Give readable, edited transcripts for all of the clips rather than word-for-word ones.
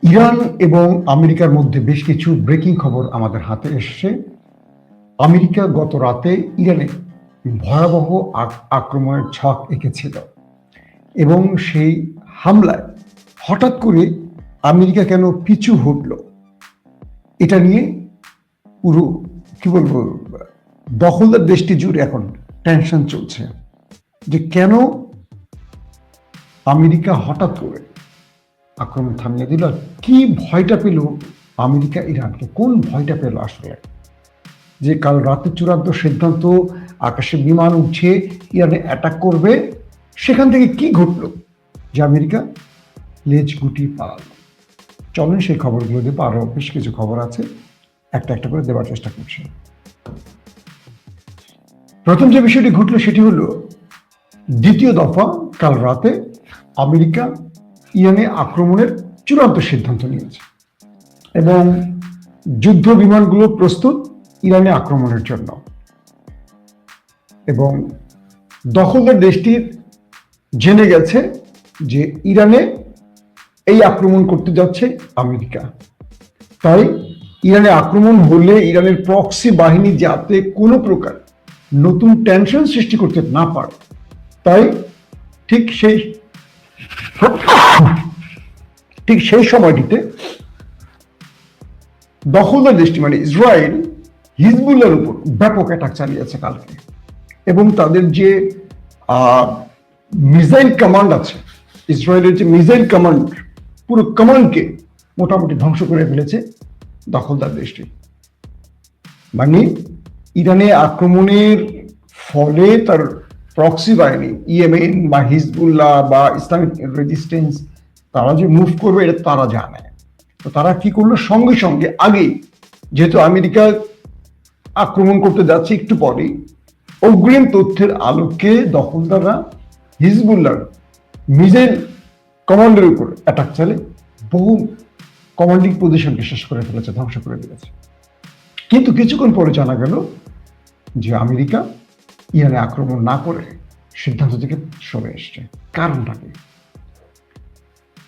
Iran এবং আমেরিকার মধ্যে বেশ কিছু ব্রেকিং খবর আমাদের হাতে এসেছে। আমেরিকা গত রাতে ইরানে ভয়াবহ আক্রমণের ছক এঁকেছিল এবং সেই হামলায় হঠাৎ করে আমেরিকা কেন পিছু হটল, এটা নিয়ে পুরো কি বলবো দখলদার দেশটি জুড়ে এখন টেনশন চলছে যে কেন আমেরিকা হঠাৎ করে আক্রমণ থামিয়ে দিল। কি ভয়টা পেল আমেরিকা ইরানকে, কোন ভয়টা পেল আসলে যে কাল রাতে চূড়ান্ত সিদ্ধান্ত, আকাশে বিমান উঠছে ইরানে অ্যাটাক করবে, সেখান থেকে কি ঘটলো যে আমেরিকা লেজ গুটিয়ে পালালো। চলেন সেই খবরগুলো দেবো, আরো বেশ কিছু খবর আছে, একটা একটা করে দেওয়ার চেষ্টা করছি। প্রথম যে বিষয়টি ঘটলো সেটি হলো দ্বিতীয় দফা কাল রাতে আমেরিকা ইরানে আক্রমণের চূড়ান্ত সিদ্ধান্ত নিয়েছে এবং যুদ্ধ বিমানগুলো প্রস্তুত ইরানে আক্রমণের জন্য। এবং দখলদার দেশটির জেনে গেছে যে ইরানে এই আক্রমণ করতে যাচ্ছে আমেরিকা, তাই ইরানে আক্রমণ হলে ইরানের প্রক্সি বাহিনী যাতে কোনো প্রকার নতুন টেনশন সৃষ্টি করতে না পারে, তাই ঠিক সেই সময়টিতে দখলদার দেশটি মানে ইসরায়েল হিজবুল্লাহর উপর ব্যাপক অ্যাটাক চালিয়েছে কালকে এবং তাদের যে মিসাইল কমান্ড আছে, ইসরায়েলের যে মিসাইল কমান্ড, পুরো কমান্ডকে মোটামুটি ধ্বংস করে ফেলেছে দখলদার দেশটি। মানে ইরানে আক্রমণের ফলে তার প্রক্সি বাহিনী ইয়েমেন বা হিজবুল্লাহ বা ইসলামিক রেজিস্ট্যান্স তারা যে মুভ করবে এটা তারা জানে। তো তারা কি করলো, সঙ্গে সঙ্গে আগেই যেহেতু আমেরিকা আক্রমণ করতে যাচ্ছে একটু পরেই, অগ্রিম তথ্যের আলোকে দখলদাররা হিজবুল্লাহর মিসাইল কমান্ডের উপর অ্যাটাক চালে বহু কমান্ডিং পজিশনকে শেষ করে ফেলেছে, ধ্বংস করে দিয়েছে। কিন্তু কিছুক্ষণ পরে জানা গেল যে আমেরিকা ইরানে আক্রমণ না করে সিদ্ধান্ত থেকে সরে এসছে। কারণটা কি?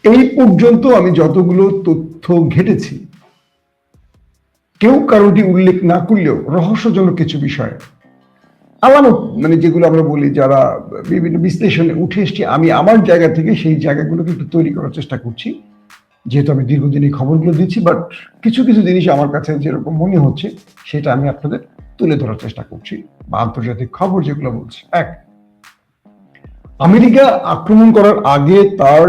এই পর্যন্ত আমি যতগুলো তথ্য ঘেটেছি, কেউ কারোটি উল্লেখ না করলেও রহস্যজনক কিছু বিষয় আলামত, মানে যেগুলো আমরা বলি যারা বিভিন্ন বিশ্লেষণে উঠে এসছি, আমি আমার জায়গা থেকে সেই জায়গাগুলোকে একটু তৈরি করার চেষ্টা করছি, যেহেতু আমি দীর্ঘদিন এই খবরগুলো দিচ্ছি। বাট কিছু কিছু জিনিস আমার কাছে যেরকম মনে হচ্ছে সেটা আমি আপনাদের তুলে ধরার চেষ্টা করছি, বা আন্তর্জাতিক খবর যেগুলো বলছি। এক, আমেরিকা আক্রমণ করার আগে তার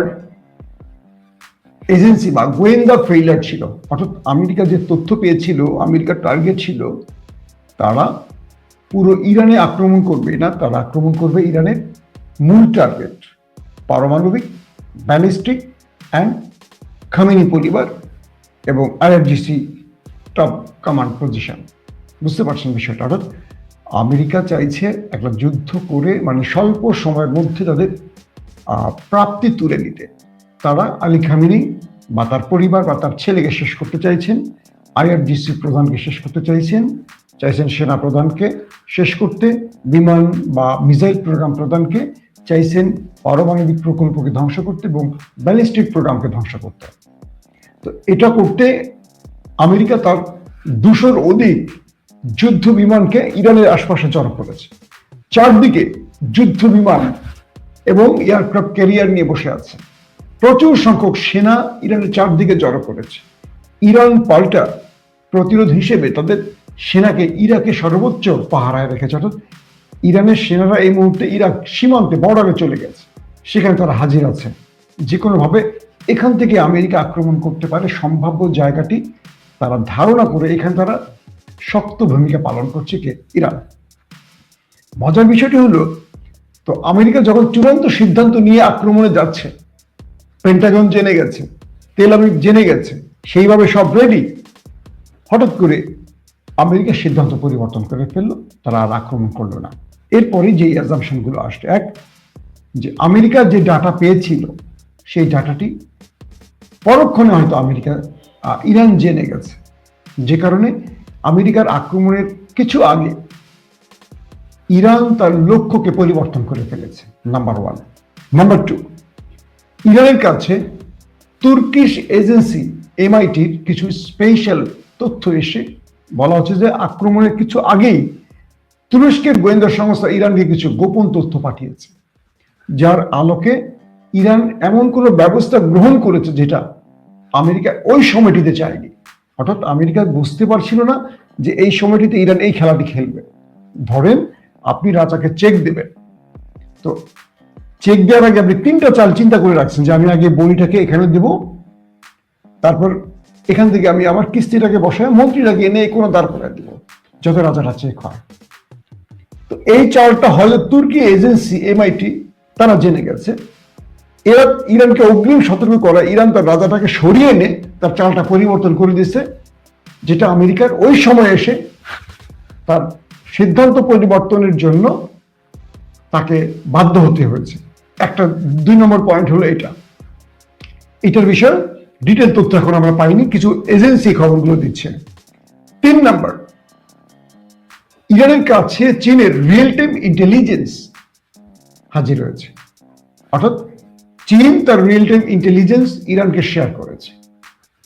এজেন্সি বা গোয়েন্দা ফেইলার ছিল, অর্থাৎ আমেরিকা যে তথ্য পেয়েছিল, আমেরিকার টার্গেট ছিল তারা পুরো ইরানে আক্রমণ করবে না, তারা আক্রমণ করবে ইরানের মূল টার্গেট পারমাণবিক, ব্যালিস্টিক অ্যান্ড খামেনি পরিবার এবং আইআরজিসি টপ কমান্ড পজিশন। বুঝতে পারছেন বিষয়টা? অর্থাৎ আমেরিকা চাইছে একটা যুদ্ধ করে মানে স্বল্প সময়ের মধ্যে তাদের প্রাপ্তি তুলে নিতে। তারা আলী খামেনি বা তার পরিবার বা তার ছেলেকে শেষ করতে চাইছেন, আইআরজিসি প্রধানকে শেষ করতে চাইছেন সেনা প্রধানকে শেষ করতে, বিমান বা মিসাইল প্রোগ্রাম প্রধানকে চাইছেন পারমাণবিক প্রকল্পকে ধ্বংস করতে এবং ব্যালিস্টিক প্রোগ্রামকে ধ্বংস করতে। তো এটা করতে আমেরিকা তার 200-র অধিক যুদ্ধ বিমানকে ইরানের আশপাশে জড়ো করেছে। চারদিকে যুদ্ধ বিমান এবং এয়ারক্রাফট ক্যারিয়ার নিয়ে বসে আছে। প্রচুর সংখ্যক সেনা ইরানের চারদিকে জড়ো করেছে। ইরান পাল্টা প্রতিরোধ হিসেবে তাদের সেনাকে ইরাকে সর্বোচ্চ পাহারায় রেখেছে। অর্থাৎ ইরানের সেনারা এই মুহূর্তে ইরাক সীমান্তে বর্ডারে চলে গেছে, সেখানে তারা হাজির আছে। যে কোনোভাবে এখান থেকে আমেরিকা আক্রমণ করতে পারে সম্ভাব্য জায়গাটি তারা ধারণা করে এখানে তারা শক্ত ভূমিকা পালন করছে কে? ইরান। মজার বিষয়টি হলো, তো আমেরিকা যখন চূড়ান্ত সিদ্ধান্ত নিয়ে আক্রমণে যাচ্ছে, পেন্টাগন জেনে গেছে, তেল আবিব জেনে গেছে, সেইভাবে সব রেডি, হঠাৎ করে আমেরিকা সিদ্ধান্ত পরিবর্তন করে ফেললো, তারা আর আক্রমণ করলো না। এরপরে যে অ্যাজাম্পশন গুলো আসছে, এক, যে আমেরিকা যে ডাটা পেয়েছিল সেই ডাটাটি পরক্ষণে হয়তো ইরান জেনে গেছে, যে কারণে আমেরিকার আক্রমণের কিছু আগে ইরান তার লক্ষ্যকে পরিবর্তন করে ফেলেছে, নাম্বার ওয়ান। নাম্বার টু, ইরানের কাছে তুর্কিশ এজেন্সি MIT-র কিছু স্পেশাল তথ্য এসে বলা হচ্ছে যে আক্রমণের কিছু আগেই তুরস্কের গোয়েন্দা সংস্থা ইরানকে কিছু গোপন তথ্য পাঠিয়েছে, যার আলোকে ইরান এমন কোনো ব্যবস্থা গ্রহণ করেছে যেটা আমেরিকা ওই সময়টিতে চায়নি। অর্থাৎ আমেরিকা বুঝতে পারছিল না যে এই সময়টিতে ইরান এই খেলাটি খেলবে। ধরেন আপনি রাজাকে চেক দেবেন, তো চেক দেওয়ার আগে আপনি 3টা চাল চিন্তা করে রাখছেন যে আমি আগে বড়িটাকে এখানে দেব, তারপর এখান থেকে আমি আমার কিস্তিটাকে বসায় মন্ত্রীটাকে এনে কোনো দাঁড় করে দিব যাতে রাজাটা চেক হয়। তো এই চালটা হয়তো তুর্কি এজেন্সি MIT তারা জেনে গেছে। এরা ইরানকে অগ্রিম সতর্ক করা, ইরান তার রাজাটাকে সরিয়ে এনে তার চালটা পরিবর্তন করে দিয়েছে, যেটা আমেরিকার ওই সময় এসে তার সিদ্ধান্ত পরিবর্তনের জন্য তাকে বাধ্য হতে হয়েছে। একটা 2 নম্বর পয়েন্ট হলো এটার বিষয়ে ডিটেল তথ্য এখন আমরা পাইনি, কিছু এজেন্সি খবরগুলো দিচ্ছে। 3 নম্বর, ইরানের কাছে চীনের রিয়েল টাইম ইন্টেলিজেন্স হাজির হয়েছে। অর্থাৎ চীন তার রিয়েল টাইম ইন্টেলিজেন্স ইরানকে শেয়ার করেছে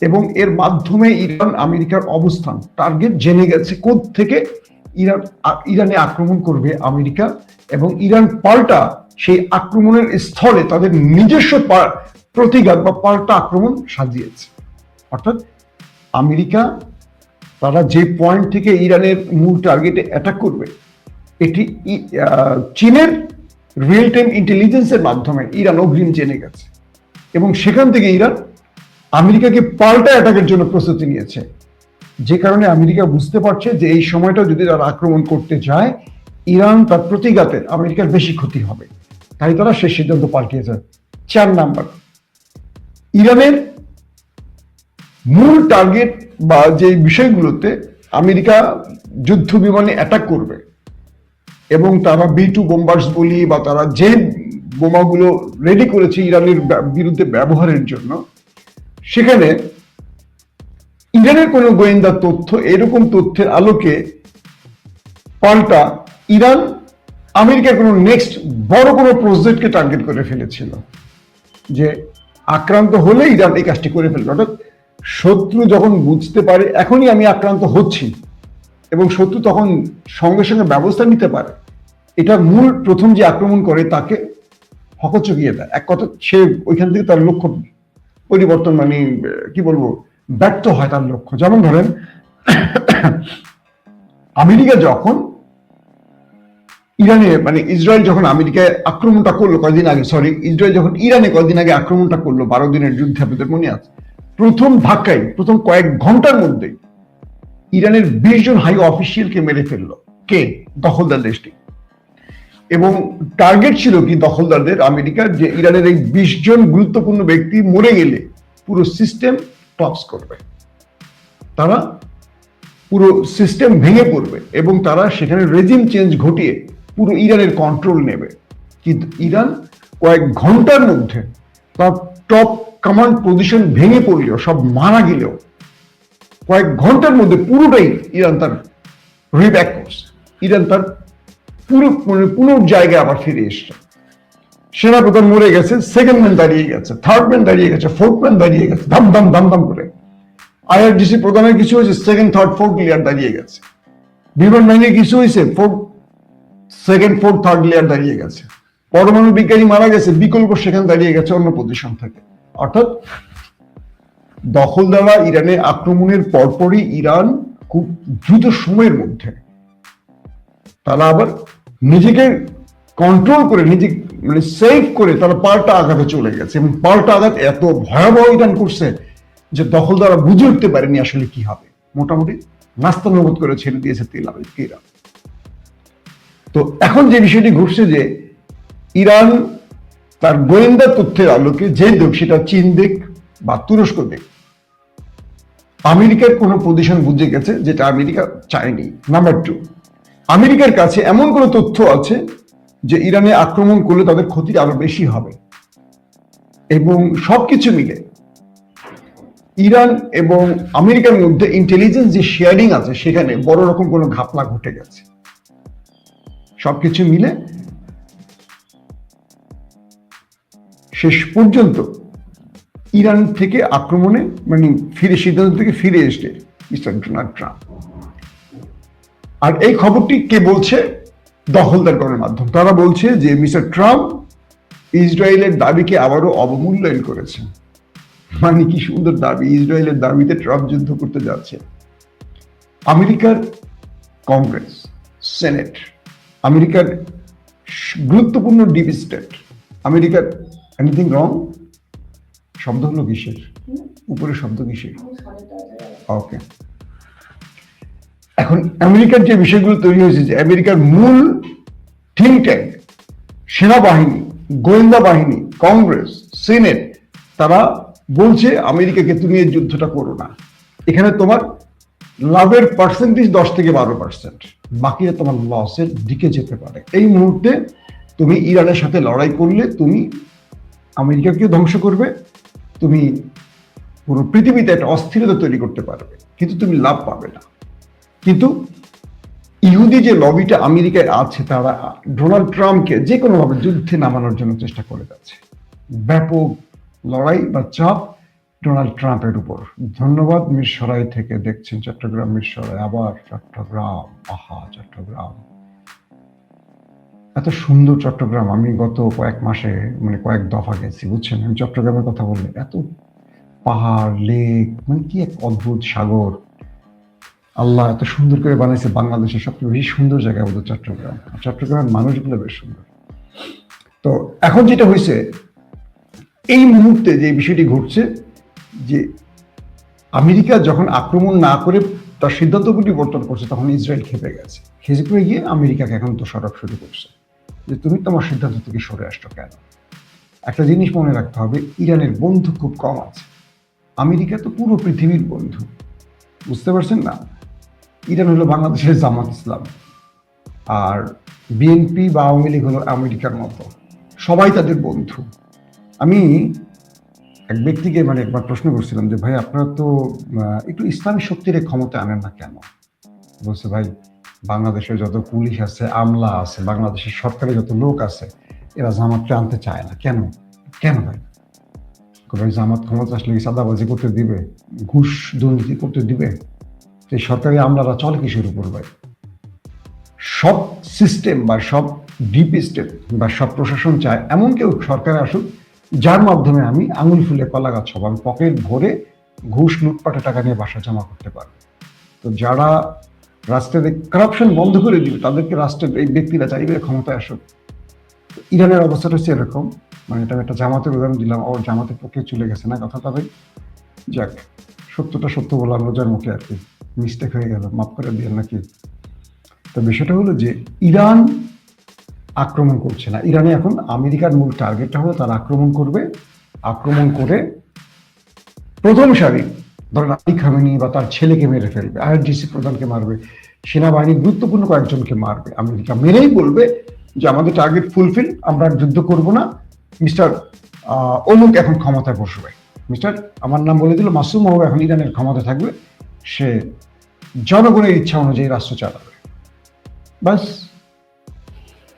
এবং এর মাধ্যমে ইরান আমেরিকার অবস্থান টার্গেট জেনে গেছে থেকে ইরানে আক্রমণ করবে আমেরিকা, এবং ইরান পাল্টা সেই আক্রমণের স্থলে তাদের নিজস্ব প্রতিঘাত বা পাল্টা আক্রমণ সাজিয়েছে। অর্থাৎ আমেরিকা তারা যে পয়েন্ট থেকে ইরানের মূল টার্গেটে অ্যাটাক করবে, এটি চীনের রিয়েল টাইম ইন্টেলিজেন্সের মাধ্যমে ইরান অগ্রিম জেনে গেছে এবং সেখান থেকে ইরান আমেরিকাকে পাল্টা অ্যাটাকের জন্য প্রস্তুতি নিয়েছে। যে কারণে আমেরিকা বুঝতে পারছে যে এই সময়টা যদি তারা আক্রমণ করতে যায়, ইরান তার প্রতিঘাতে আমেরিকার বেশি ক্ষতি হবে, তাই তারা সেই সিদ্ধান্ত পাল্টিয়েছে। 4 নাম্বার, ইরানের মূল টার্গেট বা যে বিষয়গুলোতে আমেরিকা যুদ্ধ বিমানে অ্যাটাক করবে এবং তারা B2 বোম্বার্স বলি বা তারা যে বোমাগুলো রেডি করেছে ইরানের বিরুদ্ধে ব্যবহারের জন্য, সেখানে ইরানের কোনো গোয়েন্দা তথ্য, এরকম তথ্যের আলোকে পাল্টা ইরান আমেরিকার কোনো নেক্সট বড় কোনো প্রজেক্টকে টার্গেট করে ফেলেছিল, যে আক্রান্ত হলে ইরান এই কাজটি করে ফেলবে। অর্থাৎ শত্রু যখন বুঝতে পারে এখনই আমি আক্রান্ত হচ্ছি এবং শত্রু তখন সঙ্গে সঙ্গে ব্যবস্থা নিতে পারে, এটা মূল প্রথম যে আক্রমণ করে তাকে হকচকিয়ে দেয়। এক কথা, সে ওইখান থেকে তার লক্ষ্য পরিবর্তন, মানে কি বলবো, ব্যর্থ হয় তার লক্ষ্য। যেমন ধরেন আমেরিকা যখন ইরানে, মানে ইসরায়েল যখন আমেরিকায় আক্রমণটা করলো কয়েকদিন আগে, ইসরায়েল যখন ইরানে কয়েকদিন আগে আক্রমণটা করলো 12 দিনের যুদ্ধে, আপনাদের মনে আছে, প্রথম ধাক্কায় প্রথম কয়েক ঘন্টার মধ্যে ইরানের 20 জন হাই অফিসিয়ালকে মেরে ফেললো কে? দখলদার দেশটি। এবং টার্গেট ছিল কি দখলদারদের, আমেরিকার, যে ইরানের এই 20 জন গুরুত্বপূর্ণ ব্যক্তি মরে গেলে পুরো সিস্টেম টপস করবে, তারা পুরো সিস্টেম ভেঙে পড়বে এবং তারা সেখানে রেজিম চেঞ্জ ঘটিয়ে পুরো ইরানের কন্ট্রোল নেবে। কিন্তু ইরান কয়েক ঘন্টার মধ্যে তার টপ কমান্ড পজিশন ভেঙে পড়লেও, সব মারা গেলেও, কয়েক ঘন্টার মধ্যে পুরোটাই ইরান তার রিব্যাক করছে। ইরান তার পুরো জায়গায় আবার ফিরে এসছে। সেনাপ্রধান মরে গেছে, সেকেন্ড ম্যান দাঁড়িয়ে গেছে, থার্ড ম্যান দাঁড়িয়ে গেছে, ফোর্থ ম্যান দাঁড়িয়ে গেছে, ধাম ধাম ধাম ধাম করে। IRGC প্রধানের কিছু হয়েছে, সেকেন্ড থার্ড ফোর্থ লেয়ার দাঁড়িয়ে গেছে। বিমান বাহিনীর কিছু হয়েছে, সেকেন্ড ফোর্থ থার্ড লেয়ার দাঁড়িয়ে গেছে। পরমাণু বিজ্ঞানী মারা গেছে, বিকল্প সেখানে দাঁড়িয়ে গেছে অন্য পজিশন থেকে। অর্থাৎ দখলদাররা ইরানে আক্রমণের পরপরই ইরান খুব দ্রুত সময়ের মধ্যে তারা আবার নিজেকে কন্ট্রোল করে, নিজেকে মানে সেভ করে তারা পাল্টা আঘাতে চলে গেছে এবং পাল্টা আঘাত এত ভয়াবহ ইরান করছে যে দখলদাররা বুঝে উঠতে পারেনি আসলে কি হবে। মোটামুটি নাস্তানুবোধ করে ছেড়ে দিয়েছে তেল আবিবকে ইরান। তো এখন যে বিষয়টি ঘটছে যে ইরান তার গোয়েন্দা তথ্যের আলোকে যে দেখ, সেটা চীন দেখ বা তুরস্ক দেখ, আমেরিকার কোনো পজিশন বুঝে গেছে যেটা আমেরিকা চায়নি। নাম্বার 2, আমেরিকার কাছে এমন কোনো তথ্য আছে যে ইরানে আক্রমণ করলে তাদের ক্ষতি আরো বেশি হবে, এবং সবকিছু মিলে ইরান এবং আমেরিকার মধ্যে ইন্টেলিজেন্স যে শেয়ারিং আছে সেখানে বড় রকম কোনো ঘাপলা ঘটে গেছে। সবকিছু মিলে শেষ পর্যন্ত ইরান থেকে আক্রমণে মানে সিদ্ধান্ত থেকে ফিরে এসে মিস্টার ডোনাল্ড ট্রাম্প। আর এই খবরটি কে বলছে? দখলদার গণমাধ্যম। তারা বলছে যে মিস্টার ট্রাম্প ইসরায়েলের দাবিকে আবারও অবমূল্যায়ন করেছেন। মানে কি সুন্দর দাবি! ইসরায়েলের দাবিতে ট্রাম্প যুদ্ধ করতে যাচ্ছে। আমেরিকার কংগ্রেস, সেনেট, আমেরিকার গুরুত্বপূর্ণ ডিপ স্টেট, আমেরিকার এনিথিং রং? শব্দ হলো কিসের? উপরে শব্দ কিসের? ওকে। এখন আমেরিকার যে বিষয়গুলো তৈরি হয়েছে, যে আমেরিকার মূল থিঙ্ক ট্যাঙ্ক, সেনাবাহিনী, গোয়েন্দা বাহিনী, কংগ্রেস, সেনেট, তারা বলছে আমেরিকাকে তুমি এই যুদ্ধটা করো না। এখানে তোমার লাভের পার্সেন্টেজ 10 থেকে 12%, বাকিটা তোমার লসের দিকে যেতে পারে। এই মুহূর্তে তুমি ইরানের সাথে লড়াই করলে তুমি আমেরিকাকে ধ্বংস করবে, তুমি পুরো পৃথিবীতে একটা অস্থিরতা তৈরি করতে পারবে, কিন্তু তুমি লাভ পাবে না। কিন্তু ইহুদি যে লবিটা আমেরিকায় আছে, তারা ডোনাল্ড ট্রাম্পকে যে কোনোভাবে যুদ্ধে নামানোর জন্য চেষ্টা করে যাচ্ছে। ব্যাপক লড়াই বা চাপ ডোনাল্ড ট্রাম্পের উপর। ধন্যবাদ মিরসরাই থেকে দেখছেন, চট্টগ্রাম মিরসরাই। আবার চট্টগ্রাম, আহা চট্টগ্রাম, এত সুন্দর চট্টগ্রাম। আমি গত কয়েক মাসে মানে কয়েক দফা গেছি, বুঝছেন। আমি চট্টগ্রামের কথা বললে এত পাহাড়, লেক, মানে কি এক অদ্ভুত সাগর। আল্লাহ এত সুন্দর করে বানাইছে। বাংলাদেশের সবচেয়ে বেশি সুন্দর জায়গা বলতো চট্টগ্রাম। চট্টগ্রামের মানুষগুলো বেশ সুন্দর। তো এখন যেটা হয়েছে, এই মুহূর্তে যে বিষয়টি ঘটছে, যে আমেরিকা যখন আক্রমণ না করে তার সিদ্ধান্ত পরিবর্তন করছে, তখন ইসরায়েল খেপে গেছে। খেপে করে গিয়ে আমেরিকাকে এখন দোষারোপ শুরু করছে যে তুমি তোমার সিদ্ধান্ত থেকে সরে আসছো কেন। একটা জিনিস মনে রাখতে হবে, ইরানের বন্ধু খুব কম আছে, আমেরিকা তো পুরো পৃথিবীর বন্ধু। বুঝতে পারছেন না? ইরান হলো বাংলাদেশের জামাত ইসলাম, আর বিএনপি বা আওয়ামী লীগ হলো আমেরিকার মতো, সবাই তাদের বন্ধু। আমি এক ব্যক্তিকে মানে একবার প্রশ্ন করছিলাম যে ভাই আপনারা তো একটু ইসলামী শক্তির ক্ষমতা আনেন না কেন? বলছে ভাই বাংলাদেশের যত পুলিশ আছে, আমলা আছে, বাংলাদেশের সরকারে যত লোক আছে, এরা জামাতকে আনতে চায় না। কেন? কেন ভাই? জামাত ক্ষমতা আসলে কি চাঁদাবাজি করতে দিবে, ঘুষ দুর্নীতি করতে দিবে? এই সরকারি আমলারা চলে কিসের উপর ভাই? সব সিস্টেম বা সব ডিপ স্টেট বা সব প্রশাসন চায় এমন কেউ সরকারে আসুক যার মাধ্যমে আমি আঙুল ফুলে কলা গাছ হব, আমি পকেট ভরে ঘুষ লুটপাটে টাকা নিয়ে বাসা জমা করতে পারবো। তো যারা রাষ্ট্রের কারাপশন বন্ধ করে দিবে, তাদেরকে রাষ্ট্রের এই ব্যক্তিরা চাইবে ক্ষমতায় আসুক। ইরানের অবস্থাটা হচ্ছে এরকম, মানে এটা একটা জামাতের উদাহরণ দিলাম, ওর জামাতের পক্ষে চলে গেছে না কথাটা ভাই। যাক, সত্যটা সত্য বলার লজ্জার মুখে আর কি, মিস্টেক হয়ে গেল, মাফ করে দিয়ে নাকি। তো বিষয়টা হলো যে ইরান আক্রমণ করছে না। ইরানে এখন আমেরিকার মূল টার্গেটটা হলো তারা আক্রমণ করবে, আক্রমণ করে প্রথম সারি ধরেন আলী খামেনি বা তার ছেলেকে মেরে ফেলবে, আইআরজিসি প্রধানকে মারবে, সেনাবাহিনীর গুরুত্বপূর্ণ কয়েকজনকে মারবে। আমেরিকা মেরেই বলবে যে আমাদের টার্গেট ফুলফিল, আমরা যুদ্ধ করব না, মিস্টার অমুক এখন ক্ষমতায় বসবে, মিস্টার আমার নাম বলে দিল মাসুম মাহবুব এখন ইরানের ক্ষমতা থাকবে, সে জনগণের ইচ্ছা অনুযায়ী রাষ্ট্র চালাবে। বাস,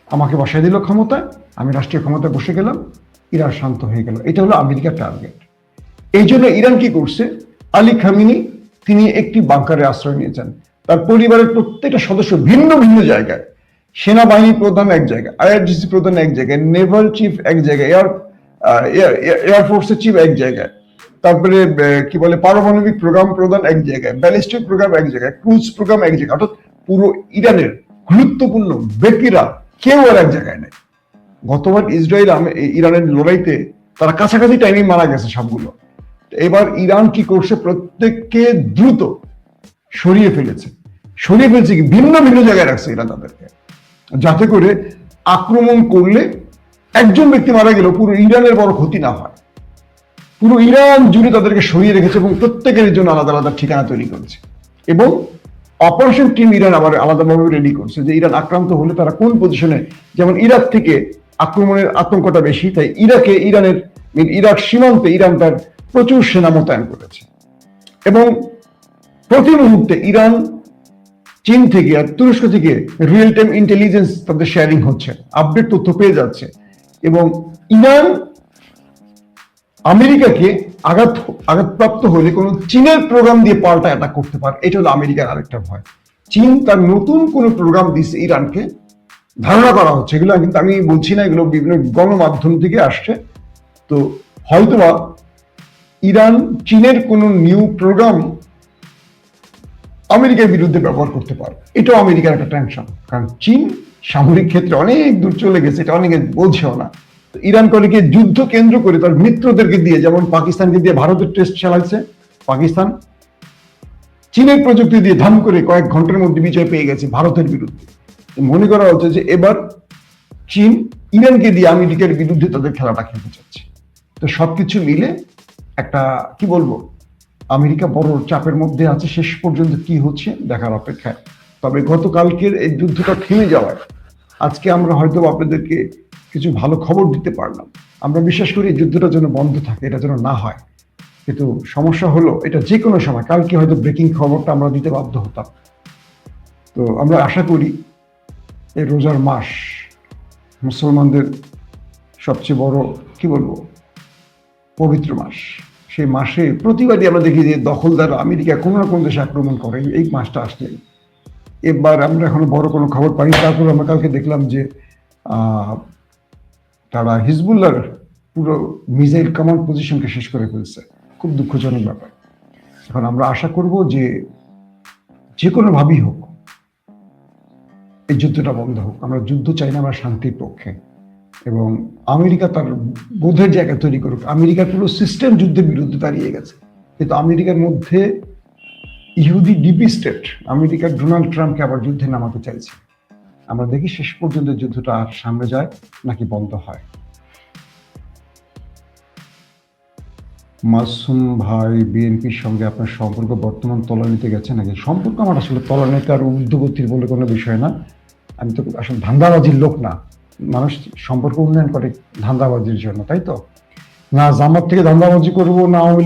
আমাকে বসাই দিল ক্ষমতায়, আমি রাষ্ট্রীয় ক্ষমতায় বসে গেলাম, ইরান শান্ত হয়ে গেল। এটা হলো আমেরিকার টার্গেট। এই জন্য ইরান কি করছে, আলী খামেনি তিনি একটি বাংকারে আশ্রয় নিয়েছেন, তার পরিবারের প্রত্যেকটা সদস্য ভিন্ন ভিন্ন জায়গায়, সেনাবাহিনী প্রধান এক জায়গায়, আইআরজিসি প্রধান এক জায়গায়, নেভাল চিফ এক জায়গায়, এয়ারফোর্সের চিফ এক জায়গায়, তারপরে কি বলে পারমাণবিক প্রোগ্রাম প্রধান এক জায়গায়, ব্যালিস্টিক প্রোগ্রাম এক জায়গায়, ক্রুজ প্রোগ্রাম এক জায়গায়। অর্থাৎ পুরো ইরানের গুরুত্বপূর্ণ ব্যক্তিরা কেউ আর এক জায়গায় নেই। গতবার ইসরায়েল ইরানের লড়াইতে তারা কাছাকাছি টাইমে মারা গেছে সবগুলো। এবার ইরান কি করছে, প্রত্যেককে দ্রুত সরিয়ে ফেলেছে কি ভিন্ন ভিন্ন জায়গায় রাখছে ইরান তাদেরকে, যাতে করে আক্রমণ করলে একজন ব্যক্তি মারা গেল পুরো ইরানের বড় ক্ষতি না হয়। পুরো ইরান জুড়ে তাদেরকে সরিয়ে রেখেছে এবং প্রত্যেকের জন্য আলাদা আলাদা ঠিকানা তৈরি করেছে। এবং অপারেশন টিম ইরান আবার আলাদাভাবে রেডি করছে যে ইরান আক্রান্ত হলে তারা কোন পজিশনে, যেমন ইরাক থেকে আক্রমণের আতঙ্কটা বেশি, তাই ইরাক সীমান্তে ইরান তার প্রচুর সেনা মোতায়েন করেছে। এবং প্রতি মুহূর্তে ইরান, চীন থেকে আর তুরস্ক থেকে রিয়েল টাইম ইন্টেলিজেন্স তাদের শেয়ারিং হচ্ছে, আপডেট তথ্য পেয়ে যাচ্ছে। এবং ইরান আমেরিকাকে আঘাতপ্রাপ্ত হলে কোনো চীনের প্রোগ্রাম দিয়ে পাল্টা অ্যাটাক করতে পারে, এটা হলো আমেরিকার আরেকটা ভয়। চীন তার নতুন কোনো প্রোগ্রাম দিচ্ছে ইরানকে, ধারণা করা হচ্ছে, এগুলো কিন্তু আমি বলছি না, এগুলো বিভিন্ন গণমাধ্যম থেকে আসছে। তো হয়তোবা ইরান চীনের কোনো নিউ প্রোগ্রাম আমেরিকার বিরুদ্ধে ব্যবহার করতে পারে, এটাও আমেরিকার একটা টেনশন, কারণ চীন সামরিক ক্ষেত্রে অনেক দূর চলে গেছে, এটা অনেকে বোঝেও না। ইরান করে কি যুদ্ধ কেন্দ্র করে তার মিত্রদেরকে দিয়ে, যেমন পাকিস্তানকে দিয়ে ভারতের টেস্ট চালাইছে, পাকিস্তান চীনের প্রযুক্তি দিয়ে ধাম করে কয়েক ঘন্টার মধ্যে বিজয় পেয়ে গেছে ভারতের বিরুদ্ধে। মনে করা হচ্ছে যে এবার চীন ইরানকে দিয়ে আমেরিকার বিরুদ্ধে তাদের খেলাটা খেলতে চাচ্ছে। তো সবকিছু মিলে একটা কি বলবো, আমেরিকা বড় চাপের মধ্যে আছে, শেষ পর্যন্ত কি হচ্ছে দেখার অপেক্ষায়। তবে গতকালকের এই যুদ্ধটা থেমে যাওয়ায় আজকে আমরা হয়তো আপনাদেরকে কিছু ভালো খবর দিতে পারলাম। আমরা বিশ্বাস করি এই যুদ্ধটা যেন বন্ধ থাকে, এটা যেন না হয়। কিন্তু সমস্যা হলো এটা যে কোনো সময়, কালকে হয়তো ব্রেকিং খবরটা আমরা দিতে বাধ্য হতাম। তো আমরা আশা করি এই রোজার মাস মুসলমানদের সবচেয়ে বড় কি বলবো পবিত্র মাস, সেই মাসে প্রতিবারই আমরা দেখি যে দখলদার আমেরিকা কোনো না কোনো দেশে আক্রমণ করে এই মাসটা আসলেই। এবার আমরা এখনো বড় কোনো খবর পাইনি, তারপর আমরা কালকে দেখলাম যে তারা হিজবুল্লাহর পুরো মিসাইল কমান্ড পজিশনকে শেষ করে ফেলছে, খুব দুঃখজনক ব্যাপার। এখন আমরা আশা করব যে কোনোভাবেই হোক এই যুদ্ধটা বন্ধ হোক। আমরা যুদ্ধ চাই না, আমরা শান্তির পক্ষে। এবং আমেরিকা তার বোধের জায়গা তৈরি করুক। আমেরিকার পুরো সিস্টেম যুদ্ধের বিরুদ্ধে দাঁড়িয়ে গেছে, কিন্তু আমেরিকার মধ্যে ইহুদি ডিপি স্টেট আমেরিকার ডোনাল্ড ট্রাম্পকে আবার যুদ্ধে নামাতে চাইছে। আমরা দেখি শেষ পর্যন্ত যুদ্ধটা আর সামনে যায় নাকি বন্ধ হয়। মাসুম ভাই, বিএনপির সঙ্গে আপনার সম্পর্ক বর্তমান তলানিতে গেছে নাকি? সম্পর্ক আমার আসলে তলানিতে আর ঊর্ধ্বগতির বলে কোনো বিষয় না। আমি তো আসলে ধান্দাবাজির লোক না। মানুষ সম্পর্ক উন্নয়ন করে ধান্দাবাজির জন্য, তাই তো? না জামাত থেকে ধান্দাবাজি করবো, না